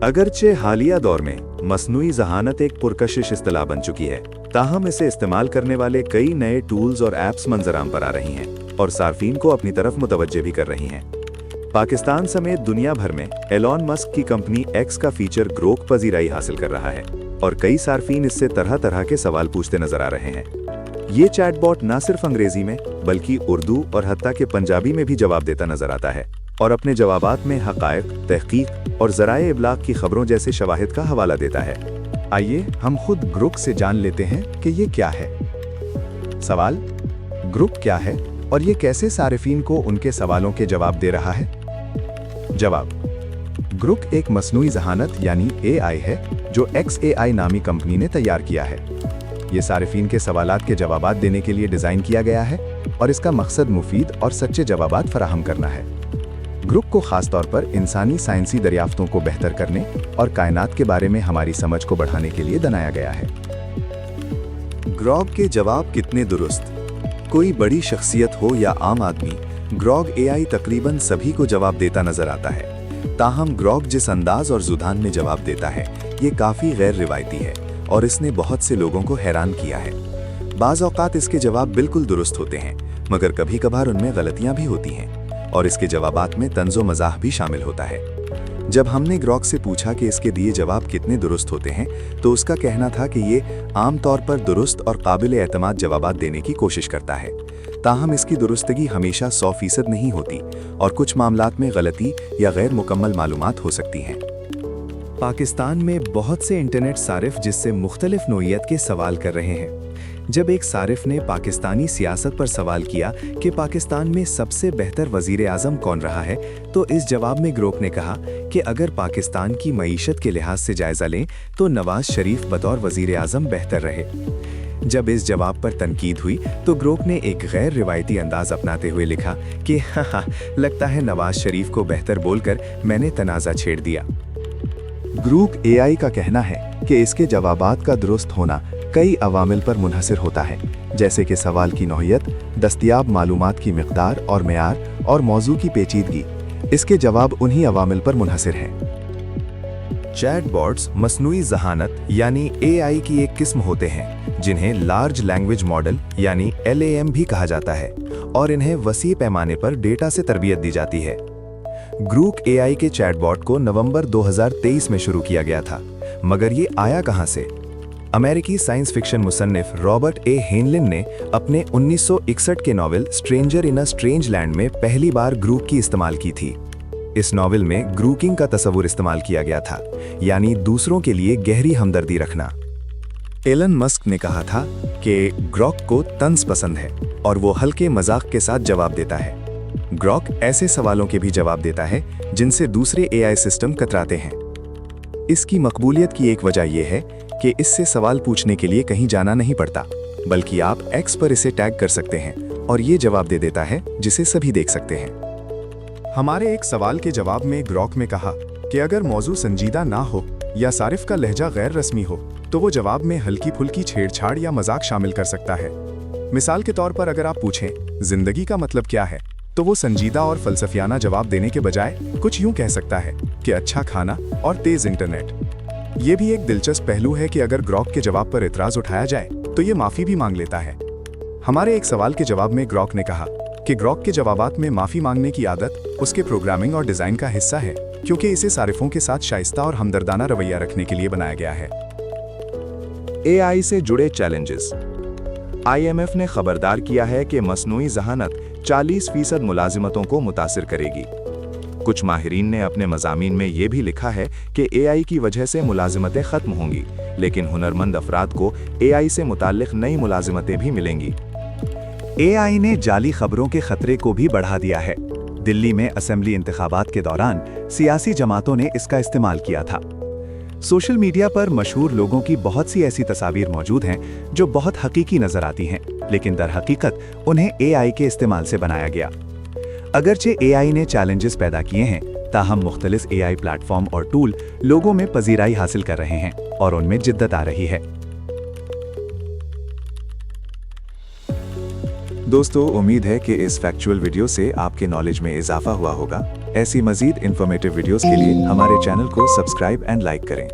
अगरचे हालिया दौर में मसनूई ज़हानत एक पुरकशिश इस्तिलाह बन चुकी है, ताहम इसे इस्तेमाल करने वाले कई नए टूल्स और ऐप्स मंजराम पर आ रही हैं और सार्फिन को अपनी तरफ मुतवज्जे भी कर रही हैं। पाकिस्तान समेत दुनिया भर में एलॉन मस्क की कंपनी एक्स का फीचर ग्रोक पजीराई हासिल कर रहा है और कई सार्फिन इससे तरह तरह के सवाल पूछते नजर आ रहे हैं। ये चैटबॉट न सिर्फ अंग्रेजी में बल्कि उर्दू और हत्ता के पंजाबी में भी जवाब देता नजर आता है और अपने जवाबात में हक़ाइक़, तहक़ीक़ और ज़राए इब्लाग़ की खबरों जैसे शवाहिद का हवाला देता है। आइए हम खुद ग्रोक से जान लेते हैं कि ये क्या है। सवाल: ग्रोक क्या है और ये कैसे सारिफीन को उनके सवालों के जवाब दे रहा है? जवाब: ग्रोक एक मसनूई ज़हानत यानी AI है जो XAI नामी कंपनी ने तैयार किया है। ये सारिफीन के सवालात के जवाबात देने के लिए डिज़ाइन किया गया है और इसका मकसद मुफीद और सच्चे जवाबात फराहम करना है। ग्रोक को खास तौर पर इंसानी साइंसी दरियाफ्तों को बेहतर करने और कायनात के बारे में हमारी समझ को बढ़ाने के लिए बनाया गया है। ग्रोक के जवाब कितने दुरुस्त? कोई बड़ी शख्सियत हो या आम आदमी, ग्रोक AI तकरीबन सभी को जवाब देता नजर आता है। ताहम ग्रोक जिस अंदाज और जुबान में जवाब देता है ये काफ़ी गैर रिवायती है और इसने बहुत से लोगों को हैरान किया है। बाज़ औक़ात इसके जवाब बिल्कुल दुरुस्त होते हैं, मगर कभी कभार उनमें गलतियां भी होती हैं और इसके जवाबात में तंज़ो मज़ाह भी शामिल होता है। जब हमने ग्रोक से पूछा कि इसके दिए जवाब कितने दुरुस्त होते हैं तो उसका कहना था कि ये आम तौर पर दुरुस्त और काबिल एतमाद जवाबात देने की कोशिश करता है। ताहम इसकी दुरुस्तगी हमेशा 100% नहीं होती और कुछ मामलात में गलती या गैर मुकम्मल मालूमात हो सकती हैं। पाकिस्तान में बहुत से इंटरनेट सारिफ जिससे मुख्तलिफ नोयत के सवाल कर रहे हैं। जब एक सारिफ ने पाकिस्तानी सियासत पर सवाल किया कि पाकिस्तान में सबसे बेहतर वज़ीर आज़म कौन रहा है, तो इस जवाब में ग्रोक ने कहा कि अगर पाकिस्तान की मईशत के लिहाज से जायज़ा लें तो नवाज शरीफ बतौर वज़ीर आज़म बेहतर रहे। जब इस जवाब पर तनकीद हुई तो ग्रोक ने एक गैर रिवायती अंदाज अपनाते हुए लिखा कि हाँ, लगता है नवाज शरीफ को बेहतर बोलकर मैंने तनाज़ा छेड़ दिया। ग्रोक AI का कहना है कि इसके जवाबात का दुरुस्त होना कई अवामिल पर मुनहसिर होता है, जैसे कि सवाल की नौइयत, दस्तयाब मालूमात की मिक़दार और मेयार और मौजू की पेचीदगी। इसके जवाब उन्हीं अवामिल पर मुनहसिर हैं। चैटबॉट्स मसनूई ज़हानत यानी AI की एक किस्म होते हैं जिन्हें लार्ज लैंग्वेज मॉडल यानी LAM भी कहा जाता है और इन्हें वसी पैमाने पर डेटा से तरबियत दी जाती है। ग्रोक AI के चैटबॉट को नवंबर 2023 में शुरू किया गया था, मगर ये आया कहां से? अमेरिकी साइंस फिक्शन मुसन्निफ रॉबर्ट A. हेनलिन ने अपने 1961 के novel stranger in a strange land में पहली बार ग्रोक की इस्तेमाल की थी। इस नॉवल में ग्रोकिंग का तस्वुर इस्तेमाल किया गया था, यानी दूसरों के लिए गहरी हमदर्दी रखना। एलन मस्क ने कहा था कि ग्रोक को तंज पसंद है और वो हल्के मजाक के साथ जवाब देता है। ग्रोक ऐसे सवालों के भी जवाब देता है जिनसे दूसरे AI सिस्टम कतराते हैं। इसकी मकबूलियत की एक वजह यह है कि इससे सवाल पूछने के लिए कहीं जाना नहीं पड़ता, बल्कि आप X पर इसे टैग कर सकते हैं और ये जवाब दे देता है जिसे सभी देख सकते हैं। हमारे एक सवाल के जवाब में ग्रोक ने कहा कि अगर मौजू संजीदा ना हो या सारिफ का लहजा गैर रस्मी हो तो वो जवाब में हल्की फुल्की छेड़छाड़ या मजाक शामिल कर सकता है। मिसाल के तौर पर अगर आप पूछें जिंदगी का मतलब क्या है, तो वो संजीदा और फलसफियाना जवाब देने के बजाय कुछ यूं कह सकता है कि अच्छा खाना और तेज इंटरनेट। ये भी एक दिलचस्प पहलू है कि अगर ग्रोक के जवाब पर इतराज उठाया जाए तो ये माफ़ी भी मांग लेता है। हमारे एक सवाल के जवाब में ग्रोक ने कहा कि ग्रोक के जवाबात में माफ़ी मांगने की आदत उसके प्रोग्रामिंग और डिज़ाइन का हिस्सा है, क्योंकि इसे सारिफों के साथ शाइस्ता और हमदर्दाना रवैया रखने के लिए बनाया गया है। AI से जुड़े चैलेंजेस। IMF ने खबरदार किया है कि मसनूई ज़हानत 40% मुलाजिमतों को मुतासिर करेगी। कुछ माहिरीन ने अपने मज़ामीन में ये भी लिखा है कि AI की वजह से मुलाजिमतें ख़त्म होंगी, लेकिन हुनरमंद अफराद को AI से मुताल्लिक़ नई मुलाजिमतें भी मिलेंगी। AI ने जाली खबरों के खतरे को भी बढ़ा दिया है। दिल्ली में असेंबली इंतखाबात के दौरान सियासी जमातों ने इसका इस्तेमाल किया था। सोशल मीडिया पर मशहूर लोगों की बहुत सी ऐसी तस्वीरें मौजूद हैं जो बहुत हकीकी नजर आती हैं, लेकिन दर हकीकत उन्हें AI के इस्तेमाल से बनाया गया। अगरचे AI ने चैलेंजेस पैदा किए हैं, ताहम मुख्तलिफ AI प्लेटफॉर्म और टूल लोगों में पजीराई हासिल कर रहे हैं और उनमें जिद्दत आ रही है। दोस्तों, उम्मीद है कि इस फैक्चुअल वीडियो से आपके नॉलेज में इजाफा हुआ होगा। ऐसी मजीद इन्फॉर्मेटिव वीडियोस के लिए हमारे चैनल को सब्सक्राइब एंड लाइक करें।